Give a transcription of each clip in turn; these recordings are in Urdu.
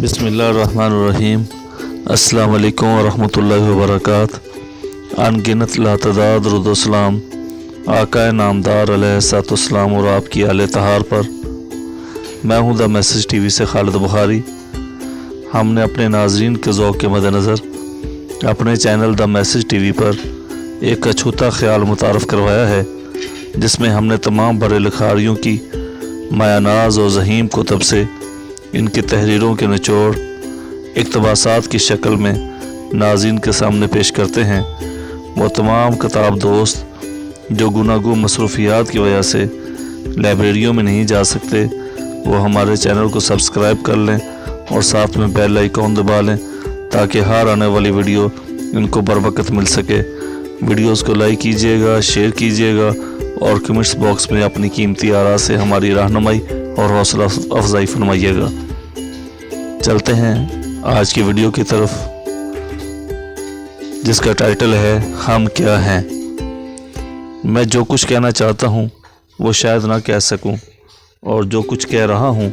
بسم اللہ الرحمن الرحیم۔ السلام علیکم ورحمۃ اللہ وبرکاتہ۔ ان گنت لاتعداد درود و سلام آقا نامدار علیہ الصلوۃ والسلام اور آپ کی آل طہار پر۔ میں ہوں دا میسج ٹی وی سے خالد بخاری۔ ہم نے اپنے ناظرین کے ذوق کے مد نظر اپنے چینل دا میسج ٹی وی پر ایک اچھوتا خیال متعارف کروایا ہے، جس میں ہم نے تمام بڑے لکھاریوں کی مایہ ناز اور ذہیم کتب سے ان کی تحریروں کے نچوڑ اقتباسات کی شکل میں ناظرین کے سامنے پیش کرتے ہیں۔ وہ تمام کتاب دوست جو گناگو مصروفیات کی وجہ سے لائبریریوں میں نہیں جا سکتے، وہ ہمارے چینل کو سبسکرائب کر لیں اور ساتھ میں بیل آئیکن دبا لیں تاکہ ہر آنے والی ویڈیو ان کو بروقت مل سکے۔ ویڈیوز کو لائک کیجیے گا، شیئر کیجیے گا اور کمنٹس باکس میں اپنی قیمتی آراء سے ہماری رہنمائی اور حوصلہ افزائی فرمائیے گا۔ چلتے ہیں آج کی ویڈیو کی طرف، جس کا ٹائٹل ہے ہم کیا ہیں۔ میں جو کچھ کہنا چاہتا ہوں وہ شاید نہ کہہ سکوں، اور جو کچھ کہہ رہا ہوں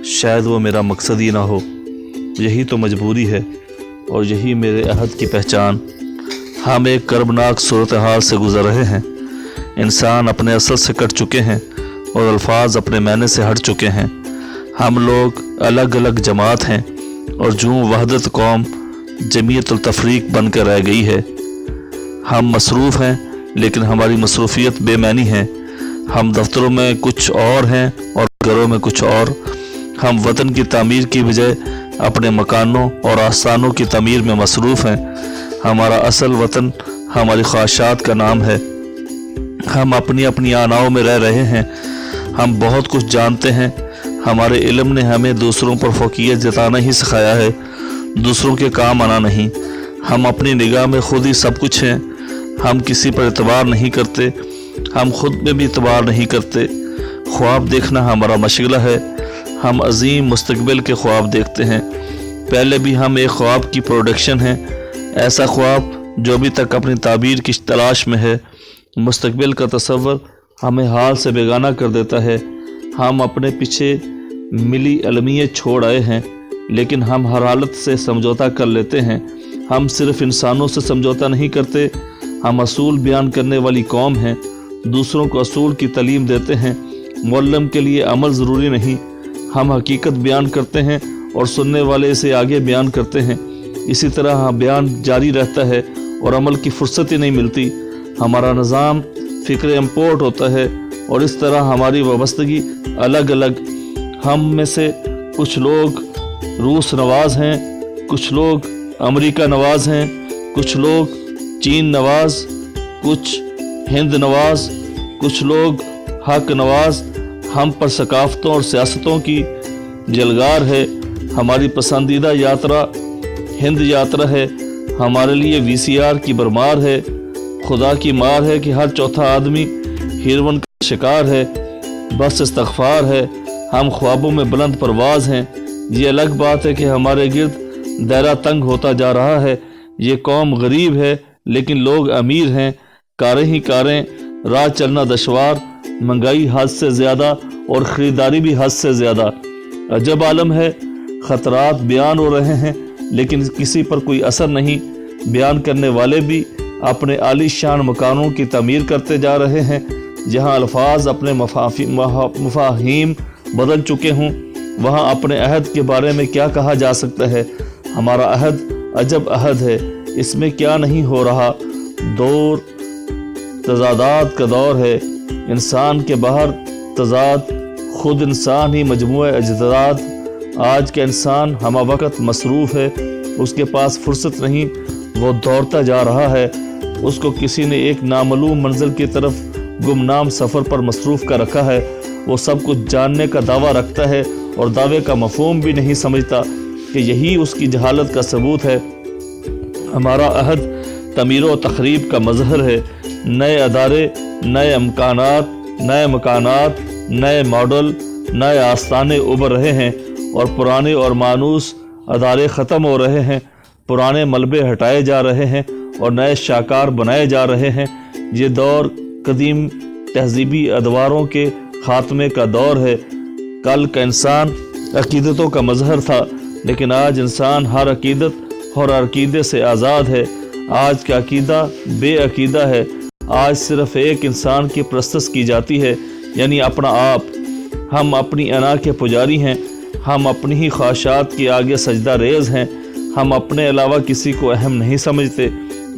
شاید وہ میرا مقصد ہی نہ ہو۔ یہی تو مجبوری ہے اور یہی میرے عہد کی پہچان۔ ہم ایک کربناک صورتحال سے گزر رہے ہیں۔ انسان اپنے اصل سے کٹ چکے ہیں اور الفاظ اپنے معنی سے ہٹ چکے ہیں۔ ہم لوگ الگ الگ جماعت ہیں اور جوں وحدت قوم جمعیت التفریق بن کر رہ گئی ہے۔ ہم مصروف ہیں لیکن ہماری مصروفیت بے معنی ہے۔ ہم دفتروں میں کچھ اور ہیں اور گھروں میں کچھ اور۔ ہم وطن کی تعمیر کی بجائے اپنے مکانوں اور آستانوں کی تعمیر میں مصروف ہیں۔ ہمارا اصل وطن ہماری خواہشات کا نام ہے۔ ہم اپنی اپنی آناؤں میں رہ رہے ہیں۔ ہم بہت کچھ جانتے ہیں۔ ہمارے علم نے ہمیں دوسروں پر فوقیت جتانا ہی سکھایا ہے، دوسروں کے کام آنا نہیں۔ ہم اپنی نگاہ میں خود ہی سب کچھ ہیں۔ ہم کسی پر اعتبار نہیں کرتے، ہم خود میں بھی اعتبار نہیں کرتے۔ خواب دیکھنا ہمارا مشغلہ ہے۔ ہم عظیم مستقبل کے خواب دیکھتے ہیں۔ پہلے بھی ہم ایک خواب کی پروڈکشن ہیں، ایسا خواب جو ابھی تک اپنی تعبیر کی تلاش میں ہے۔ مستقبل کا تصور ہمیں حال سے بیگانہ کر دیتا ہے۔ ہم اپنے پیچھے ملی علمیت چھوڑ آئے ہیں، لیکن ہم ہر حالت سے سمجھوتہ کر لیتے ہیں۔ ہم صرف انسانوں سے سمجھوتہ نہیں کرتے، ہم اصول بیان کرنے والی قوم ہیں۔ دوسروں کو اصول کی تعلیم دیتے ہیں۔ معلم کے لیے عمل ضروری نہیں۔ ہم حقیقت بیان کرتے ہیں اور سننے والے اسے آگے بیان کرتے ہیں۔ اسی طرح بیان جاری رہتا ہے اور عمل کی فرصت ہی نہیں ملتی۔ ہمارا نظام فکر امپورٹ ہوتا ہے اور اس طرح ہماری وابستگی الگ الگ۔ ہم میں سے کچھ لوگ روس نواز ہیں، کچھ لوگ امریکہ نواز ہیں، کچھ لوگ چین نواز، کچھ ہند نواز، کچھ لوگ حق نواز۔ ہم پر ثقافتوں اور سیاستوں کی جلگار ہے۔ ہماری پسندیدہ یاترا ہند یاترا ہے۔ ہمارے لیے وی سی آر کی برمار ہے۔ خدا کی مار ہے کہ ہر چوتھا آدمی ہیروئن کا شکار ہے۔ بس استغفار ہے۔ ہم خوابوں میں بلند پرواز ہیں۔ یہ الگ بات ہے کہ ہمارے گرد دائرہ تنگ ہوتا جا رہا ہے۔ یہ قوم غریب ہے لیکن لوگ امیر ہیں۔ کاریں ہی کاریں، راہ چلنا دشوار، مہنگائی حد سے زیادہ اور خریداری بھی حد سے زیادہ۔ عجب عالم ہے، خطرات بیان ہو رہے ہیں لیکن کسی پر کوئی اثر نہیں۔ بیان کرنے والے بھی اپنے عالی شان مکانوں کی تعمیر کرتے جا رہے ہیں جہاں الفاظ اپنے مفاہیم بدل چکے ہوں۔ وہاں اپنے عہد کے بارے میں کیا کہا جا سکتا ہے؟ ہمارا عہد عجب عہد ہے، اس میں کیا نہیں ہو رہا۔ دور تضادات کا دور ہے۔ انسان کے باہر تضاد، خود انسان ہی مجموعہ اجداد۔ آج کا انسان ہمہ وقت مصروف ہے، اس کے پاس فرصت نہیں، وہ دوڑتا جا رہا ہے۔ اس کو کسی نے ایک نامعلوم منزل کی طرف گمنام سفر پر مصروف کر رکھا ہے۔ وہ سب کچھ جاننے کا دعویٰ رکھتا ہے اور دعوے کا مفہوم بھی نہیں سمجھتا کہ یہی اس کی جہالت کا ثبوت ہے۔ ہمارا عہد تعمیر و تخریب کا مظہر ہے۔ نئے ادارے، نئے امکانات، نئے مکانات، نئے ماڈل، نئے آستانے ابھر رہے ہیں اور پرانے اور مانوس ادارے ختم ہو رہے ہیں۔ پرانے ملبے ہٹائے جا رہے ہیں اور نئے شاہکار بنائے جا رہے ہیں۔ یہ دور قدیم تہذیبی ادواروں کے خاتمے کا دور ہے۔ کل کا انسان عقیدتوں کا مظہر تھا، لیکن آج انسان ہر عقیدت اور ہر عقیدے سے آزاد ہے۔ آج کا عقیدہ بے عقیدہ ہے۔ آج صرف ایک انسان کی پرستش کی جاتی ہے، یعنی اپنا آپ۔ ہم اپنی انا کے پجاری ہیں، ہم اپنی ہی خواہشات کے آگے سجدہ ریز ہیں، ہم اپنے علاوہ کسی کو اہم نہیں سمجھتے۔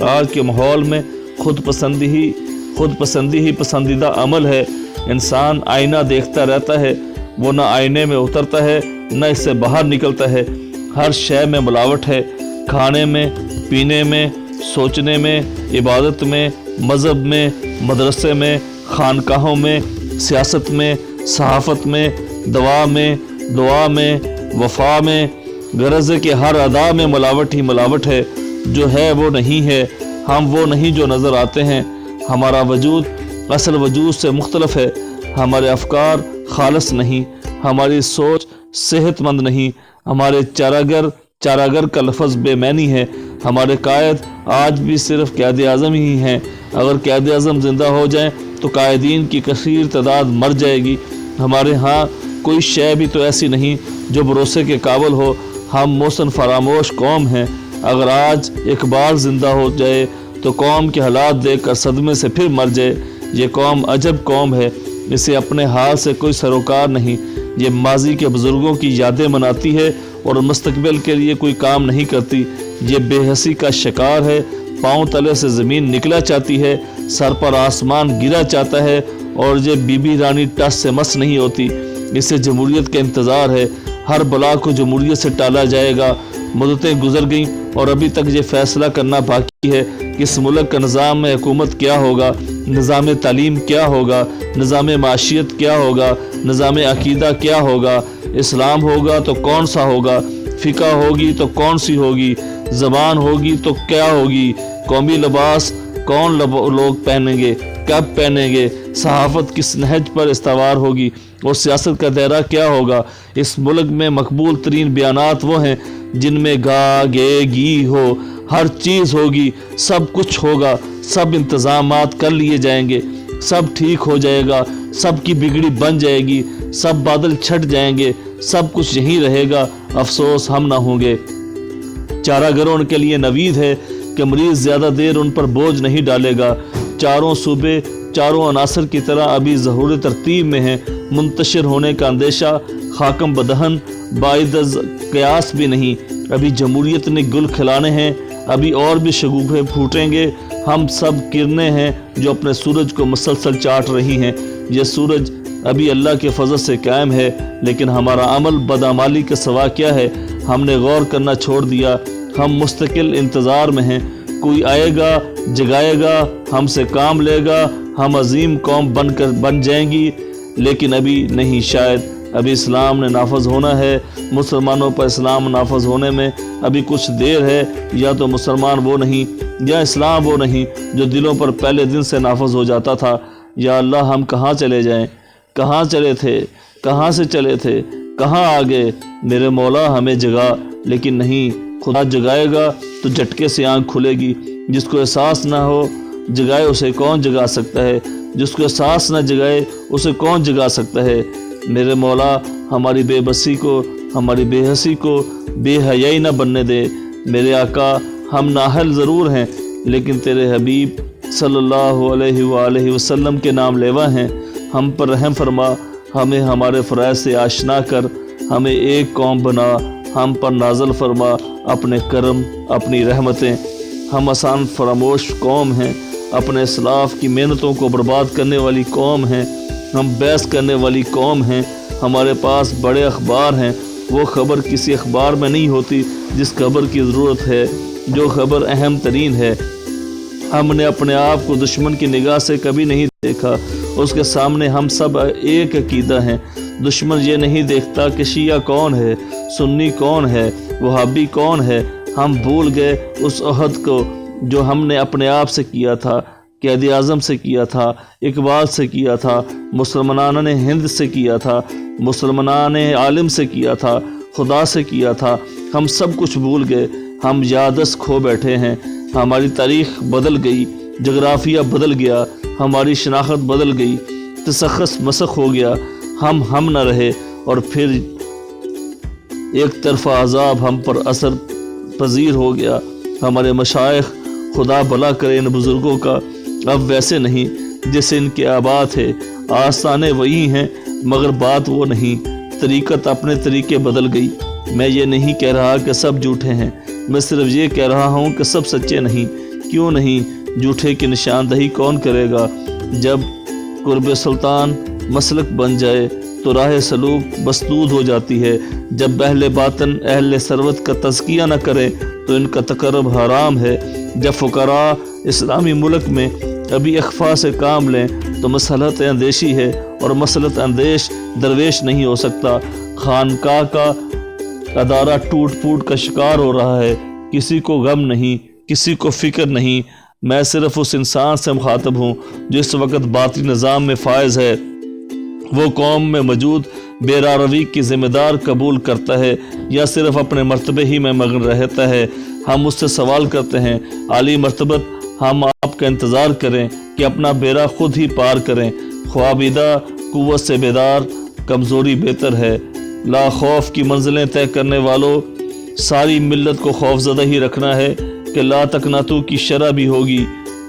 آج کے ماحول میں خود پسندی ہی پسندیدہ عمل ہے۔ انسان آئینہ دیکھتا رہتا ہے، وہ نہ آئینے میں اترتا ہے نہ اس سے باہر نکلتا ہے۔ ہر شے میں ملاوٹ ہے، کھانے میں، پینے میں، سوچنے میں، عبادت میں، مذہب میں، مدرسے میں، خانقاہوں میں، سیاست میں، صحافت میں، دعا میں، وفا میں۔ غرض ہے کہ ہر ادا میں ملاوٹ ہی ملاوٹ ہے۔ جو ہے وہ نہیں ہے، ہم وہ نہیں جو نظر آتے ہیں۔ ہمارا وجود اصل وجود سے مختلف ہے۔ ہمارے افکار خالص نہیں، ہماری سوچ صحت مند نہیں۔ ہمارے چاراگر کا لفظ بے معنی ہے۔ ہمارے قائد آج بھی صرف قائد اعظم ہی ہیں۔ اگر قائد اعظم زندہ ہو جائیں تو قائدین کی کثیر تعداد مر جائے گی۔ ہمارے ہاں کوئی شے بھی تو ایسی نہیں جو بھروسے کے قابل ہو۔ ہم محسن فراموش قوم ہیں۔ اگر آج اقبال زندہ ہو جائے تو قوم کے حالات دیکھ کر صدمے سے پھر مر جائے۔ یہ قوم عجب قوم ہے، اسے اپنے حال سے کوئی سروکار نہیں۔ یہ ماضی کے بزرگوں کی یادیں مناتی ہے اور مستقبل کے لیے کوئی کام نہیں کرتی۔ یہ بے حسی کا شکار ہے، پاؤں تلے سے زمین نکلا چاہتی ہے، سر پر آسمان گرا چاہتا ہے، اور یہ بی بی رانی ٹس سے مس نہیں ہوتی۔ اسے جمہوریت کا انتظار ہے، ہر بلا کو جمہوریت سے ٹالا جائے گا۔ مدتیں گزر گئیں اور ابھی تک یہ فیصلہ کرنا باقی ہے کہ اس ملک کا نظام حکومت کیا ہوگا، نظام تعلیم کیا ہوگا، نظام معاشیت کیا ہوگا، نظام عقیدہ کیا ہوگا۔ اسلام ہوگا تو کون سا ہوگا، فقہ ہوگی تو کون سی ہوگی، زبان ہوگی تو کیا ہوگی، قومی لباس کون لوگ پہنیں گے، کب پہنیں گے، صحافت کس نہج پر استوار ہوگی، اور سیاست کا دائرہ کیا ہوگا۔ اس ملک میں مقبول ترین بیانات وہ ہیں جن میں گا گے گی ہو، ہر چیز ہوگی، سب کچھ ہوگا، سب انتظامات کر لیے جائیں گے، سب ٹھیک ہو جائے گا، سب کی بگڑی بن جائے گی، سب بادل چھٹ جائیں گے، سب کچھ یہیں رہے گا، افسوس ہم نہ ہوں گے۔ چارہ گروں کے لیے نوید ہے کہ مریض زیادہ دیر ان پر بوجھ نہیں ڈالے گا۔ چاروں صوبے چاروں عناصر کی طرح ابھی ظہور ترتیب میں ہیں، منتشر ہونے کا اندیشہ خاکم بدہن باعث قیاس بھی نہیں۔ ابھی جمہوریت نے گل کھلانے ہیں، ابھی اور بھی شگوفے پھوٹیں گے۔ ہم سب کرنیں ہیں جو اپنے سورج کو مسلسل چاٹ رہی ہیں۔ یہ سورج ابھی اللہ کے فضل سے قائم ہے، لیکن ہمارا عمل بدعمالی کے سوا کیا ہے؟ ہم نے غور کرنا چھوڑ دیا۔ ہم مستقل انتظار میں ہیں، کوئی آئے گا، جگائے گا، ہم سے کام لے گا، ہم عظیم قوم بن جائیں گی، لیکن ابھی نہیں۔ شاید ابھی اسلام نے نافذ ہونا ہے۔ مسلمانوں پر اسلام نافذ ہونے میں ابھی کچھ دیر ہے۔ یا تو مسلمان وہ نہیں یا اسلام وہ نہیں جو دلوں پر پہلے دن سے نافذ ہو جاتا تھا۔ یا اللہ، ہم کہاں چلے جائیں؟ کہاں چلے تھے؟ کہاں سے چلے تھے؟ کہاں آ گئے؟ میرے مولا ہمیں جگا، لیکن نہیں۔ خدا جگائے گا تو جھٹکے سے آنکھ کھلے گی۔ جس کو احساس نہ ہو جگائے اسے کون جگا سکتا ہے؟ جس کو احساس نہ جگائے اسے کون جگا سکتا ہے؟ میرے مولا ہماری بے بسی کو، ہماری بے حسی کو بے حیائی نہ بننے دے۔ میرے آقا، ہم نااہل ضرور ہیں، لیکن تیرے حبیب صلی اللہ علیہ وآلہ وسلم کے نام لیوا ہیں۔ ہم پر رحم فرما، ہمیں ہمارے فرائض سے آشنا کر، ہمیں ایک قوم بنا، ہم پر نازل فرما اپنے کرم، اپنی رحمتیں۔ ہم آسان فراموش قوم ہیں، اپنے اسلاف کی محنتوں کو برباد کرنے والی قوم ہیں، ہم بحث کرنے والی قوم ہیں۔ ہمارے پاس بڑے اخبار ہیں، وہ خبر کسی اخبار میں نہیں ہوتی جس خبر کی ضرورت ہے، جو خبر اہم ترین ہے۔ ہم نے اپنے آپ کو دشمن کی نگاہ سے کبھی نہیں دیکھا، اس کے سامنے ہم سب ایک عقیدہ ہیں۔ دشمن یہ نہیں دیکھتا کہ شیعہ کون ہے، سنی کون ہے، وہابی کون ہے۔ ہم بھول گئے اس عہد کو جو ہم نے اپنے آپ سے کیا تھا، قائد اعظم سے کیا تھا، اقبال سے کیا تھا، مسلمانان ہند سے کیا تھا، مسلمانان عالم سے کیا تھا، خدا سے کیا تھا۔ ہم سب کچھ بھول گئے، ہم یادس کھو بیٹھے ہیں۔ ہماری تاریخ بدل گئی، جغرافیہ بدل گیا، ہماری شناخت بدل گئی، تشخص مسخ ہو گیا، ہم نہ رہے، اور پھر ایک طرفہ عذاب ہم پر اثر پذیر ہو گیا۔ ہمارے مشائخ، خدا بھلا کرے ان بزرگوں کا، اب ویسے نہیں جیسے ان کے آباء تھے۔ آستانے وہی ہیں مگر بات وہ نہیں، طریقت اپنے طریقے بدل گئی۔ میں یہ نہیں کہہ رہا کہ سب جھوٹے ہیں، میں صرف یہ کہہ رہا ہوں کہ سب سچے نہیں۔ کیوں نہیں؟ جھوٹے کی نشاندہی کون کرے گا؟ جب قرب سلطان مسلک بن جائے تو راہ سلوک مسدود ہو جاتی ہے۔ جب اہل باطن اہل ثروت کا تزکیہ نہ کرے تو ان کا تقرب حرام ہے۔ جب فقراء اسلامی ملک میں ابھی اخفا سے کام لیں تو مصلحت اندیشی ہے، اور مصلحت اندیش درویش نہیں ہو سکتا۔ خانقاہ کا ادارہ ٹوٹ پھوٹ کا شکار ہو رہا ہے، کسی کو غم نہیں، کسی کو فکر نہیں۔ میں صرف اس انسان سے مخاطب ہوں جو اس وقت باطنی نظام میں فائز ہے، وہ قوم میں موجود بے راروی کی ذمہ دار قبول کرتا ہے یا صرف اپنے مرتبے ہی میں مگن رہتا ہے۔ ہم اس سے سوال کرتے ہیں، عالی مرتبت، ہم آپ کا انتظار کریں کہ اپنا بیڑا خود ہی پار کریں۔ خوابیدہ قوت سے بیدار کمزوری بہتر ہے۔ لا خوف کی منزلیں طے کرنے والوں، ساری ملت کو خوف زدہ ہی رکھنا ہے کہ لا تقنطوا کی شرح بھی ہوگی۔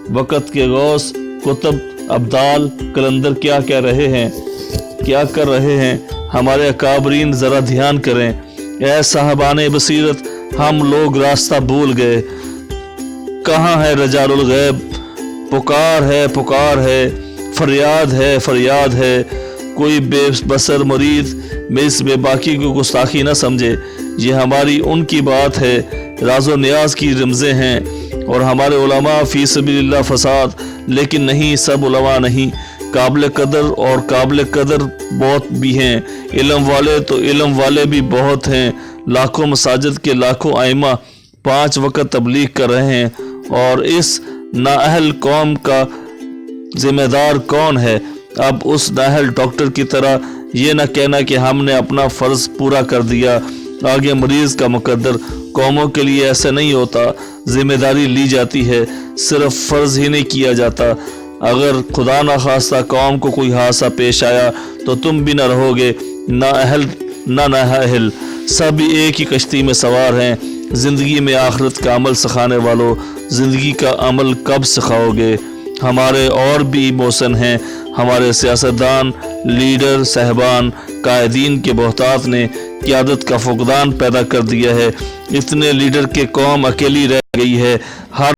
وقت کے غوث، کتب، ابدال، کلندر کیا کہہ رہے ہیں، کیا کر رہے ہیں؟ ہمارے اکابرین ذرا دھیان کریں۔ اے صاحبان بصیرت، ہم لوگ راستہ بھول گئے۔ کہاں ہے رجال الغیب؟ پکار ہے، فریاد ہے۔ کوئی بے بصر مرید میں اس بے باکی کو گستاخی نہ سمجھے، یہ ہماری ان کی بات ہے، راز و نیاز کی رمزیں ہیں، اور ہمارے علماء فی سبیل اللہ فساد، لیکن نہیں، سب علماء نہیں، قابل قدر اور قابل قدر بہت بھی ہیں۔ علم والے تو علم والے بھی بہت ہیں۔ لاکھوں مساجد کے لاکھوں ائمہ 5 وقت تبلیغ کر رہے ہیں، اور اس نااہل قوم کا ذمہ دار کون ہے؟ اب اس نااہل ڈاکٹر کی طرح یہ نہ کہنا کہ ہم نے اپنا فرض پورا کر دیا، آگے مریض کا مقدر۔ قوموں کے لیے ایسا نہیں ہوتا، ذمہ داری لی جاتی ہے، صرف فرض ہی نہیں کیا جاتا۔ اگر خدا نہ خواستہ قوم کو کوئی حادثہ پیش آیا تو تم بھی نہ رہو گے، نہ اہل نہ نااہل، سب ایک ہی کشتی میں سوار ہیں۔ زندگی میں آخرت کا عمل سکھانے والوں، زندگی کا عمل کب سکھاؤ گے؟ ہمارے اور بھی محسن ہیں، ہمارے سیاستدان، لیڈر صاحبان، قائدین کے بہتات نے قیادت کا فقدان پیدا کر دیا ہے۔ اتنے لیڈر کے قوم اکیلی رہ گئی ہے، ہر